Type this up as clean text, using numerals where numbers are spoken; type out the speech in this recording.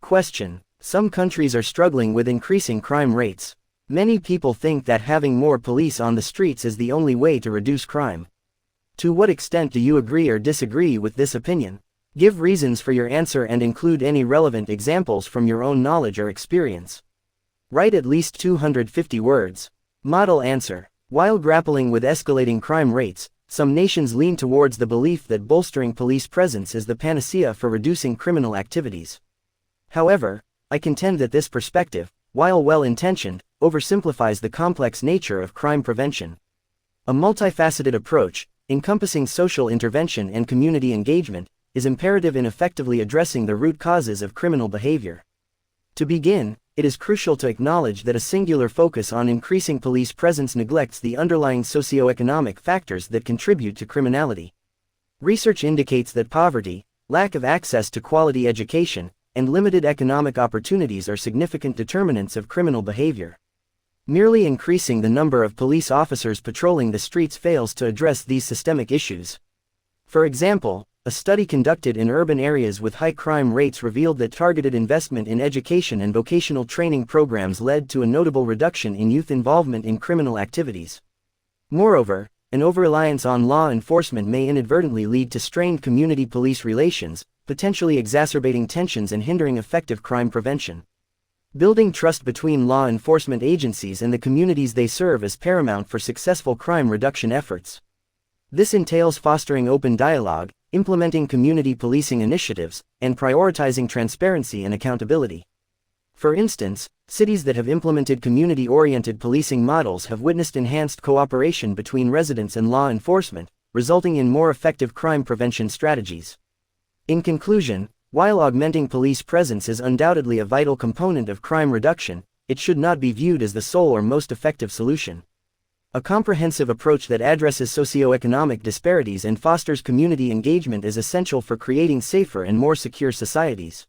question, some countries are struggling with increasing crime rates. Many people think that having more police on the streets is the only way to reduce crime. To what extent do you agree or disagree with this opinion? Give reasons for your answer and include any relevant examples from your own knowledge or experience. Write at least 250 words. Model answer. While grappling with escalating crime rates, some nations lean towards the belief that bolstering police presence is the panacea for reducing criminal activities. However, I contend that this perspective, while well-intentioned, oversimplifies the complex nature of crime prevention. A multifaceted approach, encompassing social intervention and community engagement, is imperative in effectively addressing the root causes of criminal behavior. To begin, it is crucial to acknowledge that a singular focus on increasing police presence neglects the underlying socioeconomic factors that contribute to criminality. Research indicates that poverty, lack of access to quality education, and limited economic opportunities are significant determinants of criminal behavior. Merely increasing the number of police officers patrolling the streets fails to address these systemic issues. For example, a study conducted in urban areas with high crime rates revealed that targeted investment in education and vocational training programs led to a notable reduction in youth involvement in criminal activities. Moreover, an over-reliance on law enforcement may inadvertently lead to strained community-police relations, potentially exacerbating tensions and hindering effective crime prevention. Building trust between law enforcement agencies and the communities they serve is paramount for successful crime reduction efforts. This entails fostering open dialogue, implementing community policing initiatives, and prioritizing transparency and accountability. For instance, cities that have implemented community-oriented policing models have witnessed enhanced cooperation between residents and law enforcement, resulting in more effective crime prevention strategies. In conclusion, while augmenting police presence is undoubtedly a vital component of crime reduction, it should not be viewed as the sole or most effective solution. A comprehensive approach that addresses socioeconomic disparities and fosters community engagement is essential for creating safer and more secure societies.